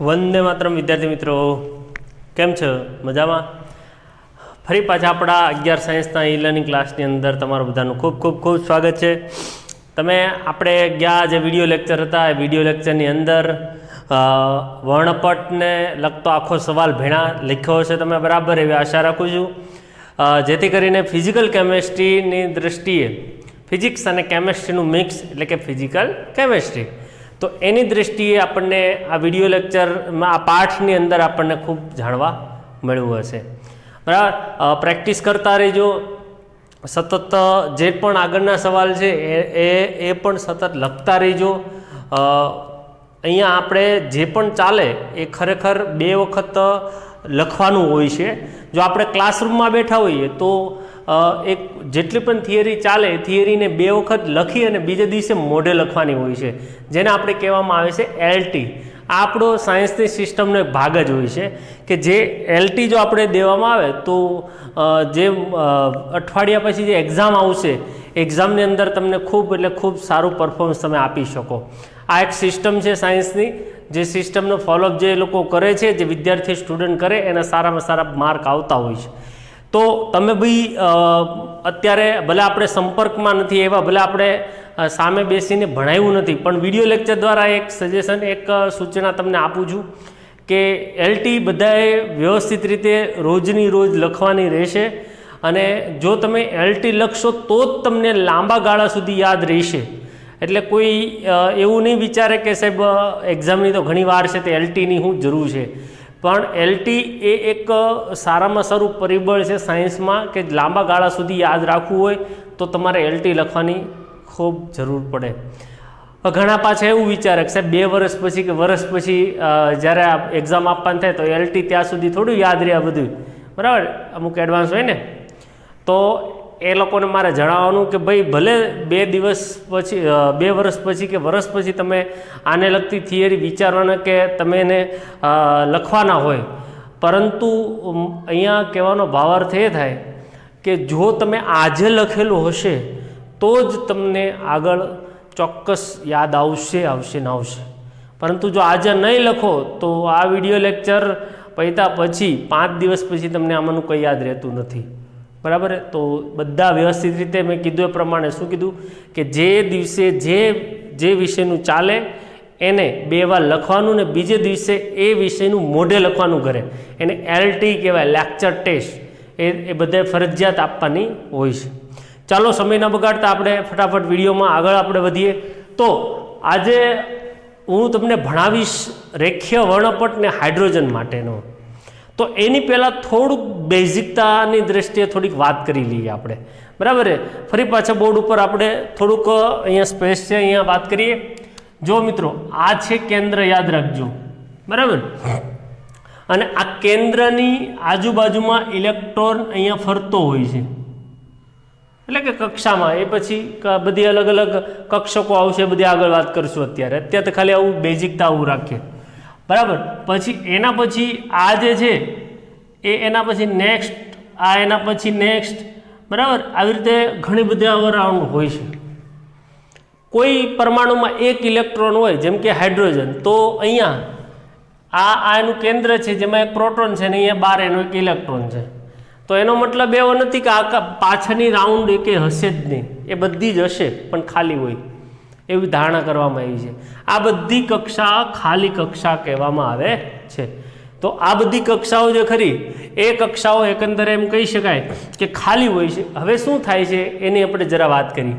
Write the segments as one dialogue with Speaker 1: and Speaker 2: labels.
Speaker 1: વંદે માતરમ વિદ્યાર્થી મિત્રો, કેમ છો? મજામાં? ફરી પાછા આપણા 11 સાયન્સના ઈ લર્નિંગ ક્લાસની અંદર તમારું બધાનું ખૂબ ખૂબ ખૂબ સ્વાગત છે. તમે આપણે ગયા જે વિડીયો લેક્ચર હતા એ વિડીયો લેક્ચરની અંદર વર્ણપટને લગતો આખો સવાલ ભેણા લખ્યો હશે તમે બરાબર, એવી આશા રાખું છું. જેથી કરીને ફિઝિકલ કેમેસ્ટ્રીની દૃષ્ટિએ ફિઝિક્સ અને કેમેસ્ટ્રીનું મિક્સ એટલે કે ફિઝિકલ કેમેસ્ટ્રી, તો એની દૃષ્ટિએ આપણને આ વિડીયો લેક્ચરમાં આ પાઠની અંદર આપણને ખૂબ જાણવા મળ્યું હશે. બરાબર, પ્રેક્ટિસ કરતા રહેજો. સતત જે પણ આગળના સવાલ છે એ પણ સતત લખતા રહેજો. અહીંયા આપણે જે પણ ચાલે એ ખરેખર 2 વખત લખવાનું હોય છે. જો આપણે ક્લાસરૂમમાં બેઠા હોઈએ તો એક જેટલી પણ થિયરી ચાલે એ થિયરીને 2 વખત લખી અને બીજે દિવસે મોઢે લખવાની હોય છે, જેને આપણે કહેવામાં આવે છે એલટી. આ આપણો સાયન્સની સિસ્ટમનો એક ભાગ જ હોય છે કે જે એલટી જો આપણે દેવામાં આવે તો જે અઠવાડિયા પછી જે એક્ઝામ આવશે એક્ઝામની અંદર તમને ખૂબ એટલે ખૂબ સારું પરફોર્મન્સ તમે આપી શકો. આ એક સિસ્ટમ છે સાયન્સની, જે સિસ્ટમનો ફોલોઅપ જે લોકો કરે છે, જે વિદ્યાર્થી સ્ટુડન્ટ કરે એના સારામાં સારા માર્ક આવતા હોય છે. તો તમે ભાઈ અત્યારે ભલે આપણે સંપર્કમાં નથી એવા, ભલે આપણે સામે બેસીને ભણાવ્યું નથી, પણ વિડીયો લેક્ચર દ્વારા એક સજેશન, એક સૂચના તમને આપું છું કે એલટી બધાએ વ્યવસ્થિત રીતે રોજની રોજ લખવાની રહેશે. અને જો તમે એલટી લખશો તો જ તમને લાંબા ગાળા સુધી યાદ રહેશે. એટલે કોઈ એવું નહીં વિચારે કે સાહેબ એક્ઝામની તો ઘણી વાર છે તો એલટીની શું જરૂર છે. પણ એલટી એ એક સારામાં સારું પરિબળ છે સાયન્સમાં કે લાંબા ગાળા સુધી યાદ રાખવું હોય તો તમારે એલટી લખવાની ખૂબ જરૂર પડે. ઘણા પાછા એવું વિચારે કે સાહેબ 2 વર્ષ પછી કે વર્ષ પછી જ્યારે આ એક્ઝામ આપવાની થાય તો એલટી ત્યાં સુધી થોડું યાદ રહે બધું, બરાબર, અમુક એડવાન્સ હોય ને. તો એ લોકોને મારે જણાવવાનું કે ભાઈ ભલે 2 દિવસ પછી 2 વર્ષ પછી કે વર્ષ પછી તમે આને લગતી થિયરી વિચારવાના કે તમે એને લખવાના હોય, પરંતુ અહીંયા કહેવાનો ભાવાર્થ એ થાય કે જો તમે આજે લખેલું હશે તો જ તમને આગળ ચોક્કસ યાદ આવશે ને આવશે. પરંતુ જો આજે નહીં લખો તો આ વિડીયો લેક્ચર પૈતા પછી 5 દિવસ પછી તમને આમાંનું કંઈ યાદ રહેતું નથી, બરાબર. તો બધા વ્યવસ્થિત રીતે મેં કીધું એ પ્રમાણે શું કીધું કે જે દિવસે જે વિષયનું ચાલે એને 2 વાર લખવાનું ને બીજે દિવસે એ વિષયનું મોઢે લખવાનું ઘરે, એને એલટી કહેવાય, લેક્ચર ટેસ્ટ. એ બધાએ ફરજિયાત આપવાની હોય છે. ચાલો સમય ન બગાડતા આપણે ફટાફટ વિડીયોમાં આગળ આપણે વધીએ. તો આજે હું તમને ભણાવીશ રેખીય વર્ણપટ ને હાઇડ્રોજન માટેનો. તો એની પહેલાં થોડુંક બેઝિકતાની દ્રષ્ટિએ થોડીક વાત કરી લઈએ આપણે, બરાબર. ફરી પાછા બોર્ડ ઉપર આપણે થોડુંક અહીંયા સ્પેસ છે, અહીંયા વાત કરીએ. જો મિત્રો, આ છે કેન્દ્ર, યાદ રાખજો, બરાબર. અને આ કેન્દ્રની આજુબાજુમાં ઇલેક્ટ્રોન અહીંયા ફરતો હોય છે, એટલે કે કક્ષામાં. એ પછી બધી અલગ અલગ કક્ષકો આવશે, બધી આગળ વાત કરશું. અત્યારે તો ખાલી આવું બેઝિકતા આવું રાખીએ, બરાબર. પછી એના પછી આ જે છે એ એના પછી નેક્સ્ટ, આ એના પછી નેક્સ્ટ, બરાબર. આવી રીતે ઘણી બધી રાઉન્ડ હોય છે. કોઈ પરમાણુમાં 1 ઇલેક્ટ્રોન હોય, જેમ કે હાઇડ્રોજન, તો અહીંયા આ એનું કેન્દ્ર છે જેમાં 1 પ્રોટોન છે ને અહીંયા 12 એનો 1 ઇલેક્ટ્રોન છે. તો એનો મતલબ એવો નથી કે આ પાછળની રાઉન્ડ એકે હશે જ નહીં, એ બધી જ હશે પણ ખાલી હોય એવી ધારણા કરવામાં આવી છે. આ બધી કક્ષા ખાલી કક્ષા કહેવામાં આવે છે. તો આ બધી કક્ષાઓ જે ખરી એ કક્ષાઓ એકંદરે એમ કહી શકાય કે ખાલી હોય છે. હવે શું થાય છે એની આપણે જરા વાત કરી.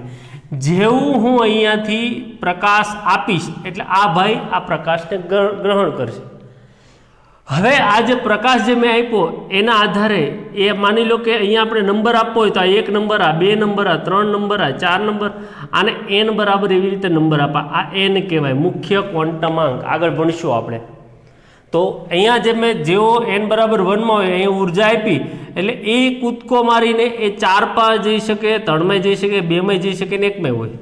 Speaker 1: જેવું હું અહીંયાથી પ્રકાશ આપીશ એટલે આ ભાઈ આ પ્રકાશને ગ્રહણ કરશે. હવે આ જે પ્રકાશ જે મેં આપ્યો એના આધારે એ માની લો કે અહીંયા આપણે નંબર આપવો હોય તો આ 1 નંબર, આ 2 નંબર, આ 3 નંબર, આ 4 નંબર, આને n બરાબર એવી રીતે નંબર આપા. આ n કહેવાય, મુખ્ય ક્વોન્ટમાંક. આગળ ભણીશું આપણે. તો અહીંયા જે મેં જેવો n બરાબર 1 માં હોય અહીંયા ઉર્જા આપી એટલે એ કૂદકો મારીને એ 4 માં જઈ શકે, 3 માં જઈ શકે, 2 માં જઈ શકે ને 1 માં હોય,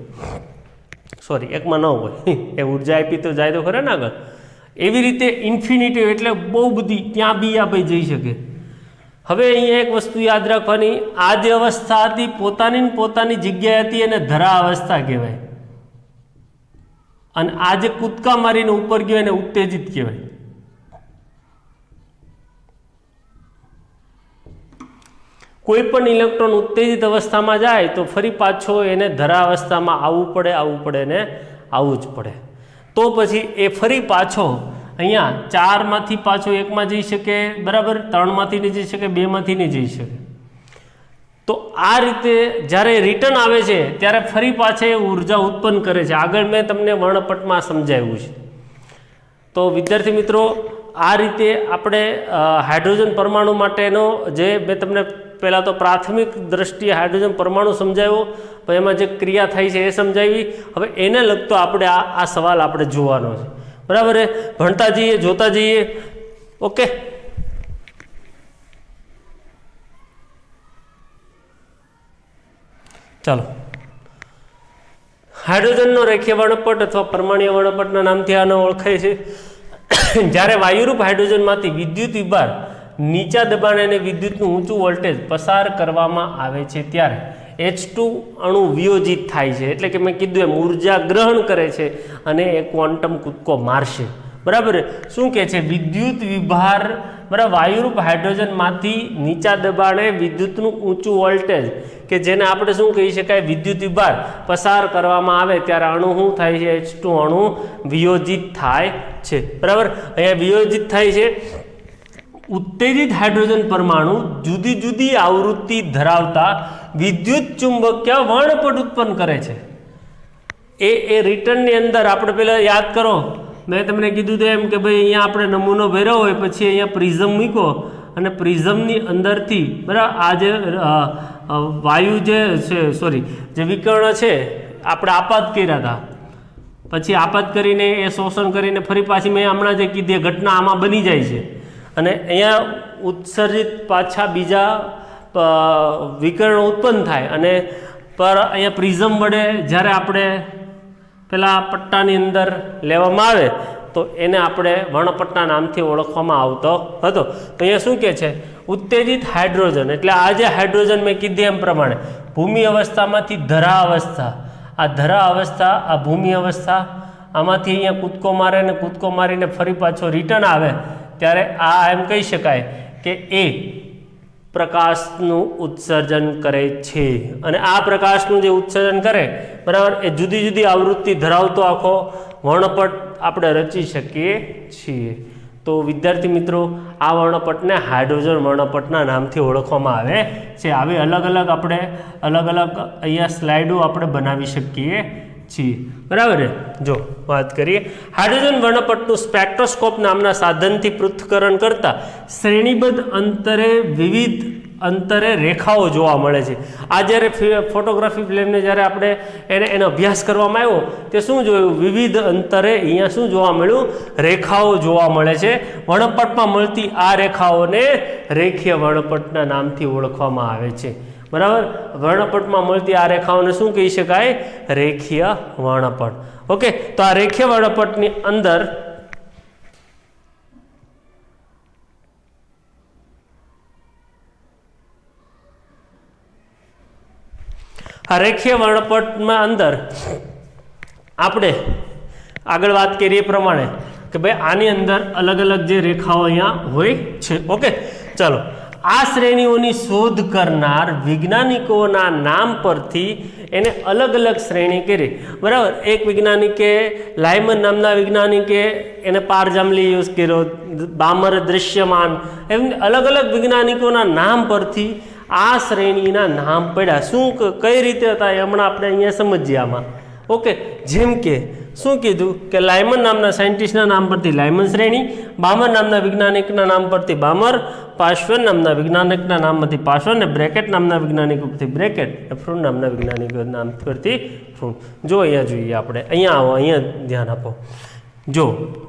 Speaker 1: સોરી 1 માં ન હોય. એ ઉર્જા આપી તો જાય તો ખરે ને આગળ. એવી રીતે ઇન્ફિનિટી એટલે બહુ બધી ત્યાં બી આ ભાઈ જઈ શકે. હવે અહીંયા એક વસ્તુ યાદ રાખવાની, આ જે અવસ્થા હતી પોતાની જગ્યાએ હતી એને ધરા અવસ્થા કહેવાય, અને આ જે કૂદકા મારીને ઉપર ગયો એને ઉત્તેજિત કહેવાય. કોઈ પણ ઇલેક્ટ્રોન ઉત્તેજિત અવસ્થામાં જાય તો ફરી પાછો એને ધરા અવસ્થામાં આવવું પડે ને આવવું જ પડે. તો પછી એ ફરી પાછો અહીંયા 4માંથી પાછો 1માં જઈ શકે, બરાબર, 3માંથી નહીં જઈ શકે, 2માંથી નહીં જઈ શકે. તો આ રીતે જ્યારે રિટર્ન આવે છે ત્યારે ફરી પાછા એ ઉર્જા ઉત્પન્ન કરે છે. આગળ મેં તમને વર્ણપટમાં સમજાવ્યું છે. તો વિદ્યાર્થી મિત્રો, આ રીતે આપણે હાઇડ્રોજન પરમાણુ માટેનો જે મેં તમને પહેલાં તો પ્રાથમિક દ્રષ્ટિએ હાઇડ્રોજન પરમાણુ સમજાવ્યો, પછી એમાં જે ક્રિયા થાય છે એ સમજાવી. હવે એને લગતો આપણે આ સવાલ આપણે જોવાનો છે, બરાબર. ભણતા જઈએ, જોતા જઈએ. ઓકે, ચાલો. હાઇડ્રોજનનો રેખીય વર્ણપટ અથવા પરમાણ્વીય વર્ણપટના નામથી આનો ઓળખાય છે. જ્યારે વાયુરૂપ હાઇડ્રોજનમાંથી વિદ્યુત વિભાર નીચા દબાણે અને વિદ્યુતનું ઊંચું વોલ્ટેજ પસાર કરવામાં આવે છે ત્યારે H2 અણુ વિયોજિત થાય છે. એટલે કે મેં કીધું એમ ઉર્જા ગ્રહણ કરે છે અને એ ક્વોન્ટમ કૂદકો મારશે, બરાબર. શું કહે છે? વિદ્યુત વિભાર, બરાબર, વાયુરૂપ હાઇડ્રોજનમાંથી નીચા દબાણે વિદ્યુતનું ઊંચું વોલ્ટેજ કે જેને આપણે શું કહી શકાય, વિદ્યુત વિભાર પસાર કરવામાં આવે ત્યારે અણુ શું થાય છે? H2 અણુ વિયોજિત થાય છે, બરાબર. અહીંયા વિયોજિત થાય છે. ઉત્તેજિત હાઇડ્રોજન પરમાણુ જુદી જુદી આવૃત્તિ ધરાવતા વિદ્યુત ચુંબકીય વર્ણપટ ઉત્પન્ન કરે છે. એ રિટર્નની અંદર આપણે પહેલાં યાદ કરો, મેં તમને કીધું તો એમ કે ભાઈ અહીંયા આપણે નમૂનો ભર્યો હોય, પછી અહીંયા પ્રિઝમ મૂકો અને પ્રિઝમની અંદરથી, બરાબર, આ જે વાયુ જે છે, સોરી, જે વિકર્ણ છે આપણે આપાત કર્યા હતા, પછી આપાત કરીને એ શોષણ કરીને ફરી પાછી મેં હમણાં જે કીધી ઘટના આમાં બની જાય છે અને અહીંયા ઉત્સર્જિત પાછા બીજા વિકર્ણ ઉત્પન્ન થાય અને પર અહીંયા પ્રિઝમ વડે જ્યારે આપણે પેલા પટ્ટાની અંદર લેવામાં આવે તો એને આપણે વર્ણપટના નામથી ઓળખવામાં આવતો હતો. તો અહીંયા શું કહે છે? ઉત્તેજિત હાઇડ્રોજન એટલે આ જે હાઇડ્રોજન મેં કીધી એમ પ્રમાણે ભૂમિ અવસ્થામાંથી ધરા અવસ્થા, આ ધરા અવસ્થા, આ ભૂમિ અવસ્થા, આમાંથી અહીંયા કૂદકો મારે અને કૂદકો મારીને ફરી પાછો રિટર્ન આવે ત્યારે આ એમ કહી શકાય કે એ પ્રકાશનું ઉત્સર્જન કરે છે. અને આ પ્રકાશનું જે ઉત્સર્જન કરે, બરાબર, એ જુદી જુદી આવૃત્તિ ધરાવતો આખો વર્ણપટ આપણે રચી શકીએ છીએ. તો વિદ્યાર્થી મિત્રો, આ વર્ણપટને હાઇડ્રોજન વર્ણપટના નામથી ઓળખવામાં આવે છે. આવી અલગ અલગ આપણે અલગ અલગ અહીંયા સ્લાઇડો આપણે બનાવી શકીએ છીએ, બરાબર. જો વાત કરીએ, હાઇડ્રોજન વર્ણપટનું સ્પેક્ટ્રોસ્કોપ નામના સાધનથી પૃથ્થકરણ કરતા શ્રેણીબદ્ધ અંતરે વિવિધ અંતરે રેખાઓ જોવા મળે છે. આ જ્યારે ફોટોગ્રાફી ફિલ્મને જ્યારે આપણે એનો અભ્યાસ કરવામાં આવ્યો તે શું જોયું? વિવિધ અંતરે અહીંયા શું જોવા મળ્યું? રેખાઓ જોવા મળે છે. વર્ણપટમાં મળતી આ રેખાઓને રેખીય વર્ણપટના નામથી ઓળખવામાં આવે છે, બરાબર. વર્ણપટમાં મળતી આ રેખાઓને શું કહી શકાય? રેખીય વર્ણપટ. ઓકે, તો આ રેખીય વર્ણપટની અંદર રેખીય વર્ણપટમાં અંદર આપણે આગળ વાત કરીએ એ પ્રમાણે કે ભાઈ આની અંદર અલગ અલગ જે રેખાઓ અહીંયા હોય છે. ઓકે, ચાલો. આ શ્રેણીઓની શોધ કરનાર વૈજ્ઞાનિકોના નામ પરથી એને અલગ અલગ શ્રેણી કરી, બરાબર. એક વૈજ્ઞાનિકે, લાયમન નામના વૈજ્ઞાનિકે એને પારજાંબલી યુઝ કર્યો, બામર દૃશ્યમાન, એમ અલગ અલગ વૈજ્ઞાનિકોના નામ પરથી આ શ્રેણીના નામ પડ્યા. શું કઈ રીતે હતા એ હમણાં આપણે અહીંયા સમજીએ આમાં. ઓકે, જેમ કે શું કીધું કે લાયમન નામના સાયન્ટિસ્ટના નામ પરથી લાયમન શ્રેણી, બામર નામના વૈજ્ઞાનિકના નામ પરથી બામર, પાશ્વન નામના વૈજ્ઞાનિકના નામમાંથી પાશ્વન, અને બ્રેકેટ નામના વૈજ્ઞાનિક પરથી બ્રેકેટ, ફ્રૂન નામના વૈજ્ઞાનિક નામ પરથી ફ્રૂન. જો અહીંયા જોઈએ આપણે, અહીંયા આવો, અહીંયા ધ્યાન આપો. જો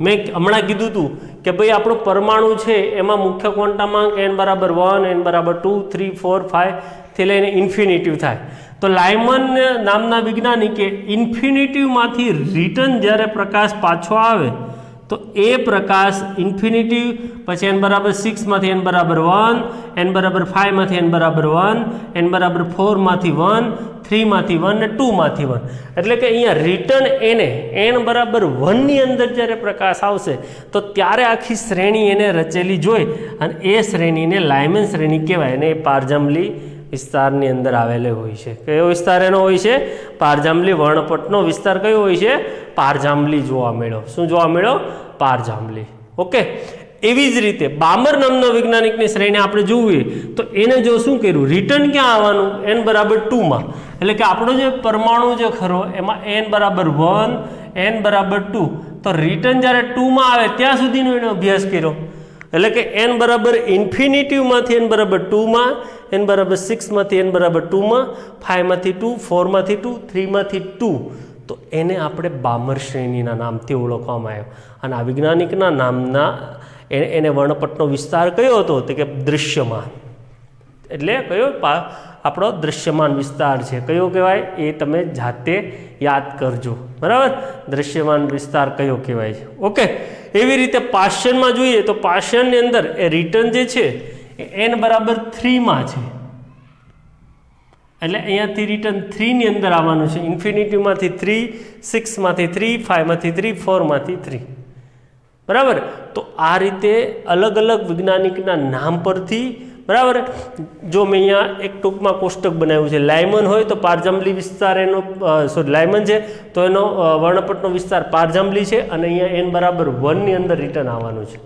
Speaker 1: મેં હમણાં કીધું હતું કે ભાઈ આપણો પરમાણુ છે એમાં મુખ્ય ક્વોન્ટમાંક n બરાબર 1, n બરાબર 2, 3, 4, 5 થી લઈને ઇન્ફિનિટિવ થાય. તો લાયમન નામના વૈજ્ઞાનિકે ઇન્ફિનિટિવમાંથી રિટર્ન જ્યારે પ્રકાશ પાછો આવે તો એ પ્રકાશ ઇન્ફિનિટિવ, પછી n બરાબર 6 માંથી n બરાબર 1, n બરાબર 5 માંથી n બરાબર 1, n બરાબર 4 માંથી 1, 3 માંથી 1 ને 2 માંથી 1. એટલે કે અહીંયા રિટર્ન એને n બરાબર 1 ની અંદર જ્યારે પ્રકાશ આવશે તો ત્યારે આખી શ્રેણી એને રચેલી જોઈ અને એ શ્રેણીને લાયમન શ્રેણી કહેવાય, અને એ પારજાંબલી વિસ્તારની અંદર આવેલો હોય છે. કયો વિસ્તાર એનો હોય છે? પારજાંબલી. વર્ણપટનો વિસ્તાર કયો હોય છે? પારજાંબલી જોવા મળ્યો. શું જોવા મળ્યો? પારજાંબલી. ઓકે. એવી જ રીતે બામર નામના વૈજ્ઞાનિકની શ્રેણી આપણે જોવી તો એને જો શું કર્યું, રિટર્ન ક્યાં આવવાનું? n બરાબર 2માં. એટલે કે આપણો જે પરમાણુ જે ખરો એમાં n બરાબર 1, n બરાબર 2, તો રિટર્ન જ્યારે 2માં આવે ત્યાં સુધીનો એનો અભ્યાસ કર્યો. એટલે કે n બરાબર ઇન્ફિનિટીવમાંથી n બરાબર 2માં, n બરાબર 6માંથી n બરાબર 2માં, 5માંથી 2, 4માંથી 2, 3માંથી 2. તો એને આપણે બામર શ્રેણીના નામથી ઓળખવામાં આવ્યો. અને આ વૈજ્ઞાનિકના નામના એને વર્ણપટનો વિસ્તાર કયો હતો? તો કે દૃશ્યમાન. એટલે કયો? આપણો દૃશ્યમાન વિસ્તાર છે. કયો કહેવાય? એ તમે જાતે યાદ કરજો. બરાબર? દૃશ્યમાન વિસ્તાર કયો કહેવાય છે? ઓકે. એવી રીતે પાષાણમાં જોઈએ તો પાષાણની અંદર એ રિટર્ન જે છે એ n બરાબર 3માં છે. એટલે અહીંયાથી રિટર્ન 3ની અંદર આવવાનું છે. ઇન્ફિનિટીમાંથી 3, 6માંથી 3, 5માંથી 3, 4માંથી 3. બરાબર? તો આ રીતે અલગ અલગ વૈજ્ઞાનિકના નામ પરથી, બરાબર, જો મેં અહીંયા એક ટૂંકમાં કોષ્ટક બનાવ્યું છે. લાયમન હોય તો પારજાંબલી વિસ્તાર એનો લાયમન છે તો એનો વર્ણપટનો વિસ્તાર પારજાંબલી છે અને અહીંયા n બરાબર 1ની અંદર રિટર્ન આવવાનું છે.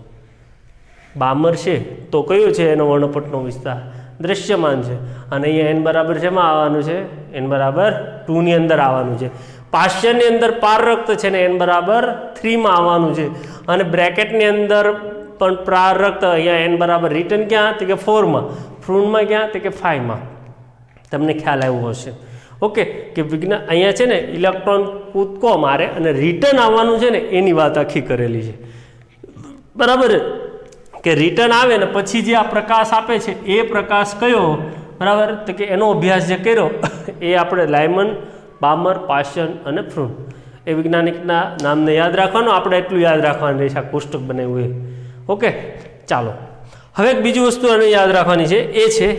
Speaker 1: બામર છે તો કયો છે એનો વર્ણપટનો વિસ્તાર? દૃશ્યમાન છે. અને અહીંયા n બરાબર શેમાં આવવાનું છે? n બરાબર 2ની અંદર આવવાનું છે. પાષાણની અંદર પારરક્ત છે ને n બરાબર 3માં આવવાનું છે. અને બ્રેકેટની અંદર પણ પ્રારક્ત, અહીંયા n બરાબર રિટર્ન ક્યાં? તો કે 4માં. ફ્રૂનમાં ક્યાં? તો કે 5માં. તમને ખ્યાલ આવ્યો હશે. ઓકે. કે વિજ્ઞાન અહીંયા છે ને ઇલેક્ટ્રોન કૂદકો મારે અને રિટર્ન આવવાનું છે ને એની વાત આખી કરેલી છે. બરાબર? કે રિટર્ન આવે ને પછી જે આ પ્રકાશ આપે છે એ પ્રકાશ કયો? બરાબર? તો કે એનો અભ્યાસ જે કર્યો એ આપણે લાયમન, બામર, પાષાણ અને ફ્રૂન એ વૈજ્ઞાનિકના નામને યાદ રાખવાનું. આપણે એટલું યાદ રાખવાનું રહેશે આ કોષ્ટક બનાવ્યું એ. ઓકે. ચાલો હવે એક બીજી વસ્તુ એને યાદ રાખવાની છે. એ છે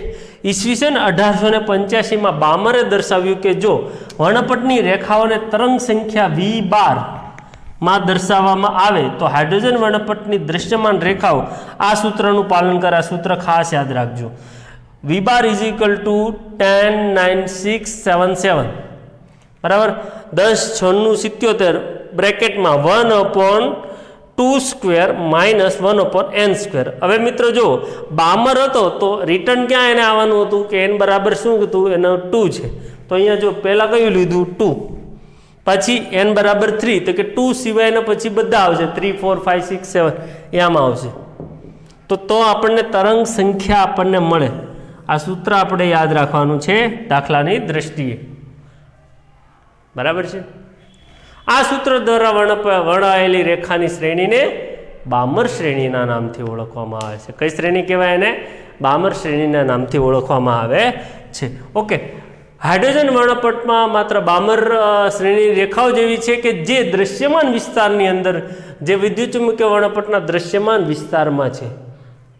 Speaker 1: ઈસવીસન 1885માં બામરે દર્શાવ્યું કે જો વર્ણપટની રેખાઓને તરંગ સંખ્યા V12માં દર્શાવવામાં આવે તો હાઇડ્રોજન વર્ણપટની દૃશ્યમાન રેખાઓ આ સૂત્રનું પાલન કરે. આ સૂત્ર ખાસ યાદ રાખજો. V12 = 109677. બરાબર? 10×677 બ્રેકેટમાં 1/2² - 1/n². હવે મિત્રો જો બામર હતો તો રિટર્ન ક્યાં એને આવવાનું હતું? કે n બરાબર શું હતું? એનો 2 છે. તો અહીંયા જો પહેલાં કયું લીધું? 2. પછી n બરાબર 3, તો કે 2 સિવાયના પછી બધા આવશે. 3, 4, 5, 6, 7 એ આમાં આવશે. તો આપણને તરંગ સંખ્યા આપણને મળે. આ સૂત્ર આપણે યાદ રાખવાનું છે દાખલાની દ્રષ્ટિએ. બરાબર છે? આ સૂત્ર દ્વારા વર્ણવાયેલી રેખાની શ્રેણીને બામર શ્રેણીના નામથી ઓળખવામાં આવે છે. કઈ શ્રેણી કહેવાય એને? બામર શ્રેણીના નામથી ઓળખવામાં આવે છે. ઓકે. હાઇડ્રોજન વર્ણપટમાં માત્ર બામર શ્રેણી રેખાઓ જેવી છે કે જે દૃશ્યમાન વિસ્તારની અંદર, જે વિદ્યુત ચુંબકીય વર્ણપટના દૃશ્યમાન વિસ્તારમાં છે.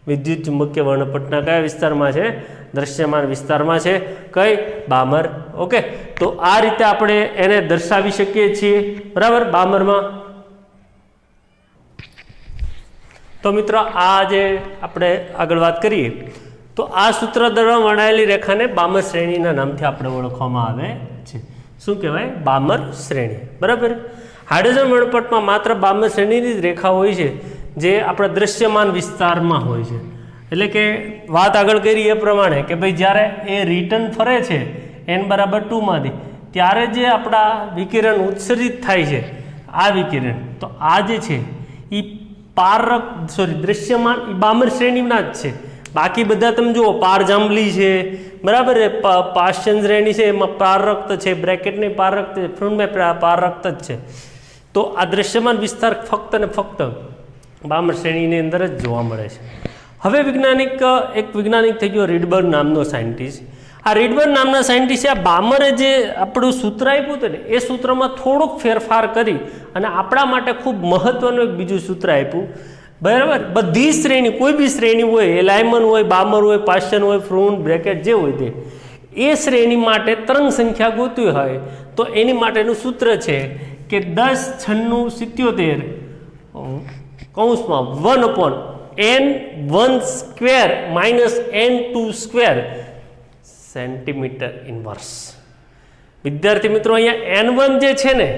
Speaker 1: વિદ્યુત ચુંબકીય વર્ણપટના કયા વિસ્તારમાં છે? દૃશ્યમાન વિસ્તારમાં છે. કઈ? બામર. ઓકે. તો આ રીતે આપણે એને દર્શાવી શકીએ છીએ. બરાબર? બામરમાં. તો મિત્રો આ જે આપણે આગળ વાત કરીએ તો આ સૂત્ર દ્વારા વર્ણવેલી રેખાને બામર શ્રેણીના નામથી આપણે ઓળખવામાં આવે છે. શું કહેવાય? બામર શ્રેણી. બરાબર? હાઇડ્રોજન વર્ણપટમાં માત્ર બામર શ્રેણીની જ રેખા હોય છે જે આપણા દૃશ્યમાન વિસ્તારમાં હોય છે. એટલે કે વાત આગળ કરી એ પ્રમાણે કે ભાઈ જ્યારે એ રિટર્ન ફરે છે n બરાબર 2માંથી ત્યારે જે આપણા વિકિરણ ઉત્સર્જિત થાય છે આ વિકિરણ, તો આ જે છે એ દૃશ્યમાન એ બામર શ્રેણીના જ છે. બાકી બધા તમે જુઓ પારજાંબલી છે, બરાબર, પાષાણ શ્રેણી છે એમાં પારરક્ત છે, બ્રેકેટની પારરક્ત છે, ફ્રૂનમાં પારરક્ત જ છે. તો આ દૃશ્યમાન વિસ્તાર ફક્ત ને ફક્ત બામર શ્રેણીની અંદર જ જોવા મળે છે. હવે એક વૈજ્ઞાનિક થઈ ગયો રીડબર્ગ નામનો સાયન્ટિસ્ટ. આ રીડબર્ગ નામના સાયન્ટિસ્ટે આ બામરે જે આપણું સૂત્ર આપ્યું હતું ને એ સૂત્રમાં થોડોક ફેરફાર કરી અને આપણા માટે ખૂબ મહત્વનું એક બીજું સૂત્ર આપ્યું. બરાબર? બધી શ્રેણી, કોઈ બી શ્રેણી હોય, એ લાયમન હોય, બામર હોય, પાષાણ હોય, ફ્રૂન, બ્રેકેટ જે હોય તે, એ શ્રેણી માટે તરંગ સંખ્યા ગોતવી હોય તો એની માટેનું સૂત્ર છે કે 10×96 1/n1² - n2² સેન્ટીમીટર ઇન્વર્સ. વિદ્યાર્થી મિત્રો અહીંયા N1 જે છે ને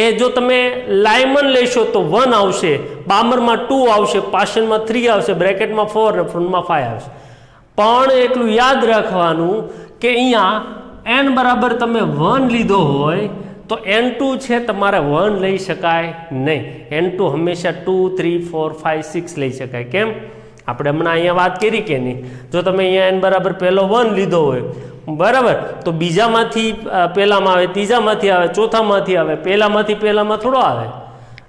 Speaker 1: એ જો તમે લાયમન લેશો તો 1 આવશે, બામરમાં 2 આવશે, પાશનમાં 3 આવશે, બ્રેકેટમાં 4 અને ફ્રન્ટમાં 5 આવશે. પણ એટલું યાદ રાખવાનું કે અહીંયા n બરાબર તમે 1 લીધો હોય તો N2 છે તમારે 1 લઈ શકાય નહીં. N2 હંમેશા 2, 3, 4, 5, 6 લઈ શકાય. કેમ? આપણે હમણાં અહીંયા વાત કરી કે નહીં. જો તમે અહીંયા n બરાબર પહેલો 1 લીધો હોય બરાબર, તો બીજામાંથી પહેલામાં આવે, ત્રીજામાંથી આવે, ચોથામાંથી આવે, પહેલામાં થોડો આવે.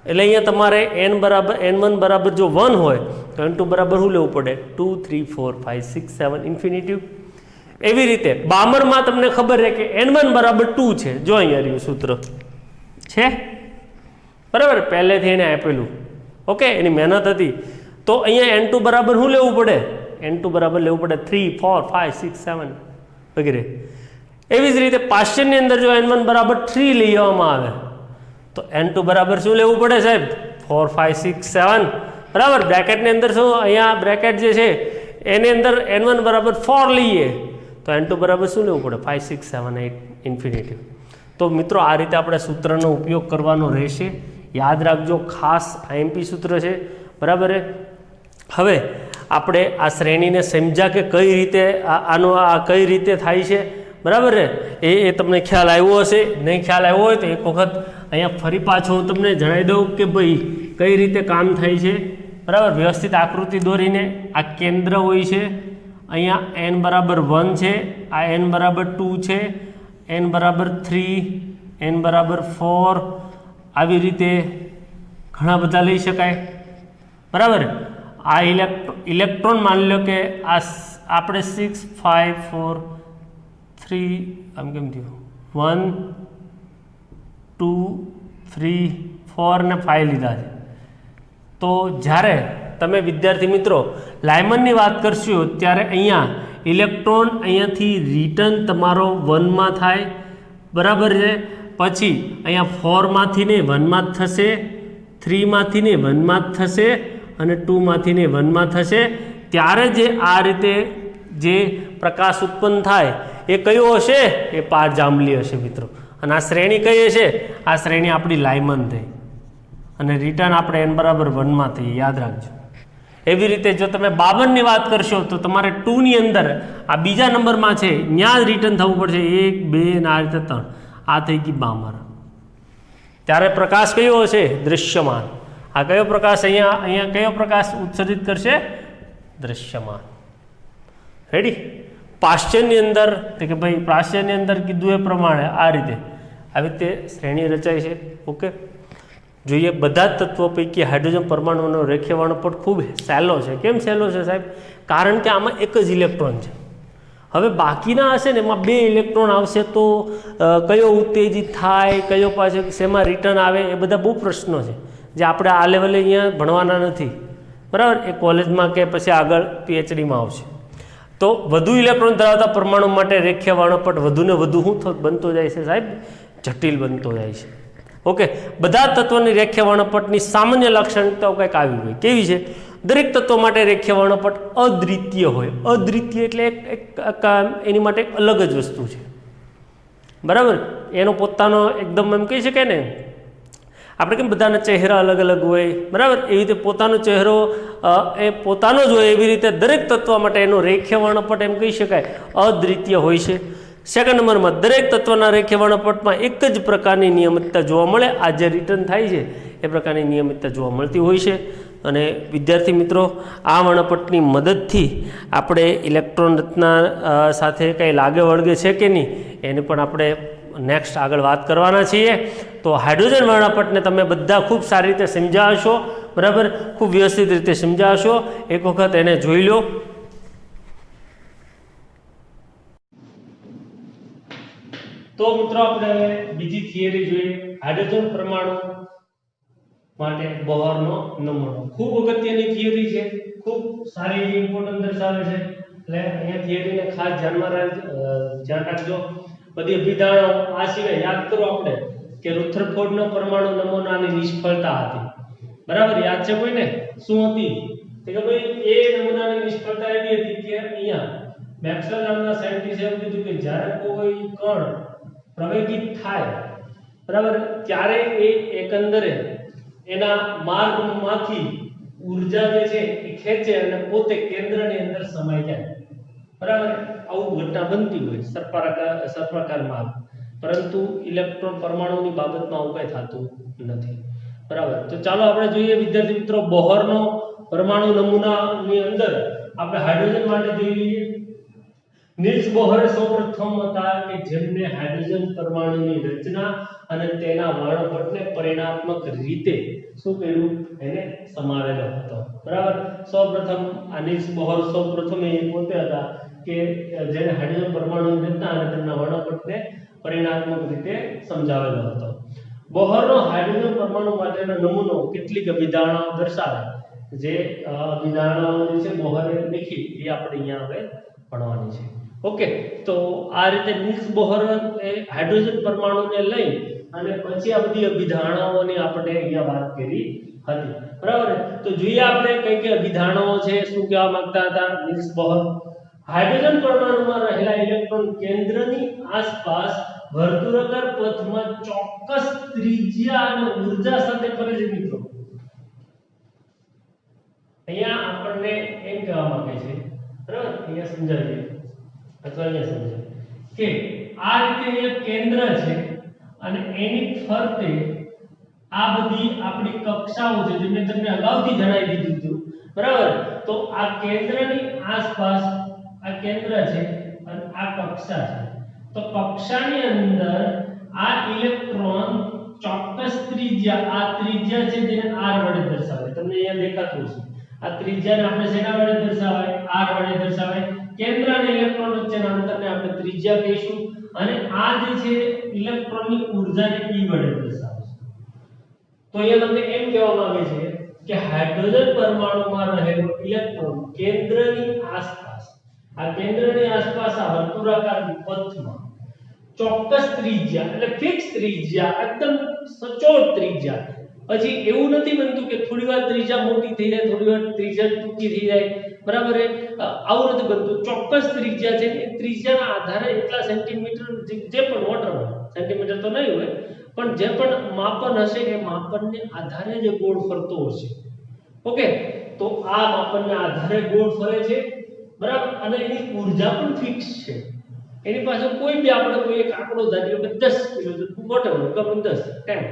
Speaker 1: એટલે અહીંયા તમારે N1 બરાબર જો 1 હોય તો N2 બરાબર શું લેવું પડે? 2, 3, 4, 5, 6, 7 ઇન્ફિનિટિવ. એવી રીતે બામરમાં તમને ખબર છે કે N1 બરાબર 2 છે. જો અહીંયા રહ્યું સૂત્ર છે બરાબર, પહેલેથી એને આપેલું. ઓકે, એની મહેનત હતી. તો અહીંયા N2 બરાબર શું લેવું પડે? N2 બરાબર લેવું પડે 3, 4, 5, 6, 7 વગેરે. એવી જ રીતે પાશ્ચનની અંદર જો N1 બરાબર 3 લઈ આવવામાં આવે તો N2 બરાબર શું લેવું પડે સાહેબ? 4, 5, 6, 7 બરાબર. બ્રેકેટની અંદર શું, અહીંયા બ્રેકેટ જે છે એની અંદર N1 બરાબર 4 લઈએ તો N2 બરાબર શું લેવું પડે? 5, 6, 7, 8 ઇન્ફિનિટિવ. તો મિત્રો આ રીતે આપણે સૂત્રનો ઉપયોગ કરવાનો રહેશે. યાદ રાખજો, ખાસ IMP સૂત્ર છે બરાબર. હવે આપણે આ શ્રેણીને સમજ્યા કે કઈ રીતે આનો કઈ રીતે થાય છે બરાબર ને, એ તમને ખ્યાલ આવ્યો હશે. નહીં ખ્યાલ આવ્યો હોય તો એક વખત અહીંયા ફરી પાછો હું તમને જણાવી દઉં કે ભાઈ કઈ રીતે કામ થાય છે બરાબર. વ્યવસ્થિત આકૃતિ દોરીને આ કેન્દ્ર હોય છે, અહીંયા n બરાબર 1 છે, આ n બરાબર 2 છે, n બરાબર 3, n બરાબર 4, આવી રીતે ઘણા બધા લઈ શકાય બરાબર. આ ઇલેક્ટ્રોન માની લો કે આ આપણે 6, 5, 4, 3 આમ કેમ થયું 1, 2, 3, 4 ને 5 લીધા છે. તો જ્યારે તમે વિદ્યાર્થી મિત્રો લાયમનની વાત કરશો ત્યારે અહીંયા ઇલેક્ટ્રોન અહીંયાથી રિટર્ન તમારો 1 માં થાય બરાબર છે. પછી અહીંયા 4 માંથી ને 1 માં જ થશે, 3 માંથી ને 1 માં જ થશે અને 2 માંથી ને 1 માં થશે. ત્યારે જે આ રીતે જે પ્રકાશ ઉત્પન્ન થાય એ કયો હશે? એ પારજાંબલી હશે મિત્રો. અને આ શ્રેણી કઈ હશે? આ શ્રેણી આપણી લાયમન થઈ અને રિટર્ન આપણે n બરાબર 1 માં થઈએ. યાદ રાખજો. એવી રીતે જો તમે 52 ની વાત કરશો તો તમારે 2 ની અંદર આ બીજા નંબરમાં છે ત્યાં જ રિટર્ન થવું પડશે. 1, 2 ને આ રીતે 3. આ થઈ ગઈ 52. ત્યારે પ્રકાશ કયો હશે? દૃશ્યમાન. આ કયો પ્રકાશ અહીંયા કયો પ્રકાશ ઉત્સર્જિત કરશે? દૃશ્યમાન. રેડી. પાશ્ચનની અંદર કે ભાઈ પાશ્ચનની અંદર કીધું એ પ્રમાણે આ રીતે આવી રીતે શ્રેણી રચાય છે. ઓકે, જોઈએ બધા જ તત્વો પૈકી હાઇડ્રોજન પરમાણુનો રેખીય વર્ણપટ ખૂબ સહેલો છે. કેમ સહેલો છે સાહેબ? કારણ કે આમાં એક જ ઇલેક્ટ્રોન છે. હવે બાકીના હશે ને એમાં 2 ઇલેક્ટ્રોન આવશે તો કયો ઉત્તેજિત થાય, કયો પાછો શેમાં રિટર્ન આવે, એ બધા બહુ પ્રશ્નો છે જે આપણે આ લેવલે અહીંયા ભણવાના નથી બરાબર. એ કોલેજમાં કે પછી આગળ PhDમાં આવશે. તો વધુ ઇલેક્ટ્રોન ધરાવતા પરમાણુ માટે રેખીય વર્ણપટ વધુને વધુ શું બનતો જાય છે સાહેબ? જટિલ બનતો જાય છે. ઓકે, બધા તત્વોની રેખીય વર્ણપટની સામાન્ય લાક્ષણિકતાઓ કંઈક આવી હોય. કેવી છે? દરેક તત્વો માટે રેખીય વર્ણપટ અદ્વિતીય હોય. અદ્વિતીય એટલે એની માટે એક અલગ જ વસ્તુ છે બરાબર. એનો પોતાનો એકદમ એમ કહી શકાય ને, આપણે કેમ બધાના ચહેરા અલગ અલગ હોય બરાબર, એવી રીતે પોતાનો ચહેરો એ પોતાનો જ હોય. એવી રીતે દરેક તત્વ માટે એનો રેખીય વર્ણપટ એમ કહી શકાય અદ્વિતીય હોય છે. સેકન્ડ નંબરમાં દરેક તત્વના રેખીય વર્ણપટમાં એક જ પ્રકારની નિયમિતતા જોવા મળે. આ જે રિટર્ન થાય છે એ પ્રકારની નિયમિતતા જોવા મળતી હોય છે. અને વિદ્યાર્થી મિત્રો આ વર્ણપટની મદદથી આપણે ઇલેક્ટ્રોન રચના સાથે કંઈ લાગે વળગે છે કે નહીં એને પણ આપણે નેક્સ્ટ આગળ વાત કરવાના છીએ. તો હાઇડ્રોજન વર્ણપટને તમે બધા ખૂબ સારી રીતે સમજાવશો બરાબર, ખૂબ વ્યવસ્થિત રીતે સમજાવશો. એક વખત એને જોઈ લો. તો મિત્રો આપણે બીજી થિયરી જોઈએ. હાઇડ્રોજન પરમાણુ માટે બોહરનો નમૂનો. ખૂબ અગત્યની થિયરી છે, ખૂબ સારી ઇમ્પોર્ટન્ટ દર્શાવે છે. એટલે અહીંયા થિયરીને ખાસ ધ્યાન રાખજો. બધી અભિધારણાઓ આ સિવાય યાદ કરો આપણે કે રુથરફોર્ડનો પરમાણુ નમૂનાની નિષ્ફળતા હતી બરાબર. યાદ છે કોઈને? શું હતી? કે ભાઈ એ નમૂનાની નિષ્ફળતા એવી હતી કે અહીંયા મેક્સવેલ નામના સાયન્ટિસ્ટે એવું કીધું કે જ્યારે કોઈ કણ પ્રવેગિત થાય બરાબર ત્યારે એ એકંદરે એના માર્ગમાંથી ઊર્જા જે છે એ ખેંચે અને પોતે કેન્દ્રની અંદર સમાઈ જાય બરાબર આવું ઘટના બનતી હોય સર્પાકાર માર્ગ પરંતુ ઇલેક્ટ્રોન પરમાણુની બાબતમાં આવું કંઈ થતું નથી બરાબર તો ચાલો આપણે જોઈએ વિદ્યાર્થી મિત્રો બોહરનો પરમાણુ નમૂનાની અંદર આપણે હાઇડ્રોજન માટે જોઈ લઈએ નીલ્સ બોહર સૌપ્રથમ હતા કે જેમને હાઇડ્રોજન પરમાણુની રચના અને તેના વર્ણપટને પરિણાત્મક રીતે શું કર્યું એને સમાવેલો હતો બરાબર સૌપ્રથમ આ નીલ્સ બોહર સૌપ્રથમ એ પોતે હતા કે જેને હાઇડ્રોજન પરમાણુની રચના અને તેમના વર્ણપટને પરિણાત્મક રીતે સમજાવેલો હતો બોહરનો હાઇડ્રોજન પરમાણુ માટેનો નમૂનો કેટલીક અભિધારણાઓ દર્શાવે જે અભિધારણાઓ જે છે બોહરે લખી એ આપણે અહીંયા હવે ભણવાની છે ઓકે તો આ રીતે નીલ્સ બોહર એ હાઇડ્રોજન પરમાણુને લઈ અને પછી આ બધી અભિધારણાઓની આપણે અહીંયા વાત કરી હતી બરાબર તો જોઈએ આપણે કઈ કઈ અભિધારણાઓ છે શું કહેવા માંગતા હતા નીલ્સ બોહર હાઇડ્રોજન પરમાણુમાં રહેલા ઇલેક્ટ્રોન કેન્દ્રની આસપાસ વર્તુળાકાર પથમાં ચોક્કસ ત્રિજ્યા અને ઊર્જા સાથે ફરે છે મિત્રો અહીંયા આપણને એમ કહેવા માંગે છે બરાબર અહીંયા સમજાવીએ અથવા અહીંયા સમજાવીએ કે આ રીતે એક કેન્દ્ર છે અને એની ફરતે આ બધી આપણી કક્ષાઓ છે જે મેં તમને અગાઉથી જણાવી દીધું હતું બરાબર તો આ કેન્દ્રની આસપાસ આ કેન્દ્ર છે અને આ કક્ષા છે તો કક્ષાની અંદર આ ઇલેક્ટ્રોન ચોક્કસ ત્રિજ્યા આ ત્રિજ્યા છે જેને r વડે દર્શાવે તમને અહીંયા દેખાતું હશે આ ત્રિજ્યાને આપણે શેના વડે દર્શાવાય r વડે દર્શાવાય કેન્દ્ર અને ઇલેક્ટ્રોન વચ્ચેના અંતરને આપણે ત્રિજ્યા કહીશું અને આ જે છે ઇલેક્ટ્રોનની ઊર્જાને e વડે દર્શાવે છે તો અહીંયા તમને એમ કહેવા માંગે છે કે હાઇડ્રોજન પરમાણુમાં રહેલો ઇલેક્ટ્રોન કેન્દ્રની આસપાસ આ કેન્દ્રની આસપાસ આ વર્તુળાકાર પથમાં ચોક્કસ ત્રિજ્યા એટલે ફિક્સ ત્રિજ્યા એકદમ સચોટ ત્રિજ્યા પછી એવું નથી બનતું કે થોડીવાર ત્રિજ્યા મોટી થઈ જાય થોડીવાર ત્રિજ્યા ટૂંકી થઈ જાય બરાબર આવું નથી બનતું ચોક્કસ ત્રિજ્યા છે એ ત્રિજ્યાના આધારે એટલા સેન્ટીમીટર જે પણ વોટરમાં સેન્ટીમીટર તો નહીં હોય પણ જે પણ માપન હશે એ માપનને આધારે જે ગોળ ફરતો હશે ઓકે તો આ માપનને આધારે ગોળ ફરે છે બરાબર અને એની ઊર્જા પણ ફિક્સ છે એની પાસે કોઈ બી આપણે કોઈ એક આંકડો ધારીએ કે 10 કિલો વોટેવર ગમે 10 10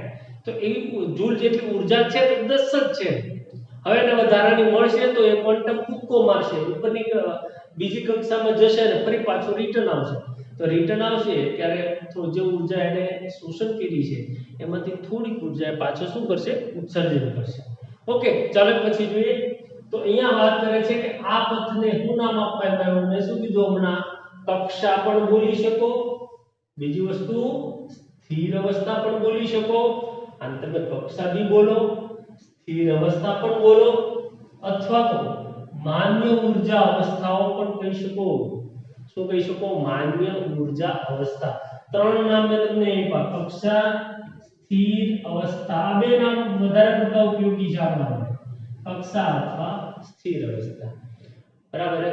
Speaker 1: તો એવી જૂલ જેટલી ઊર્જા છે તો 10 જ છે હવે એને વધારાની મળશે તો એ ક્વોન્ટમ કૂદકો મારશે ઉપરની બીજી કક્ષામાં જશે અને ફરી પાછું રિટર્ન આવશે તો રિટર્ન આવશે ત્યારે તો જે ઊર્જા એને શોષણ કરી છે એમાંથી થોડીક ઊર્જા પાછો શું કરશે ઉત્સર્જન કરશે ઓકે ચાલો પછી જોઈએ તો અહીંયા વાત કરે છે કે આ પથને શું નામ આપવામાં આવ્યું મેં શું કીધું હમણાં કક્ષા પણ બોલી શકો બીજી વસ્તુ સ્થિર અવસ્થા પણ બોલી શકો અને તમે કક્ષા બી બોલો સ્થિર અવસ્થા પણ બોલો અથવા તો માન્ય ઊર્જા અવસ્થાઓ પણ કહી શકો શું કહી શકો માન્ય ઊર્જા અવસ્થા ત્રણ નામ મેં તમને આપ્યા કક્ષા સ્થિર અવસ્થા બે નામ વધારે પડતા ઉપયોગી છે આપણા કક્ષા અથવા સ્થિર અવસ્થા બરાબર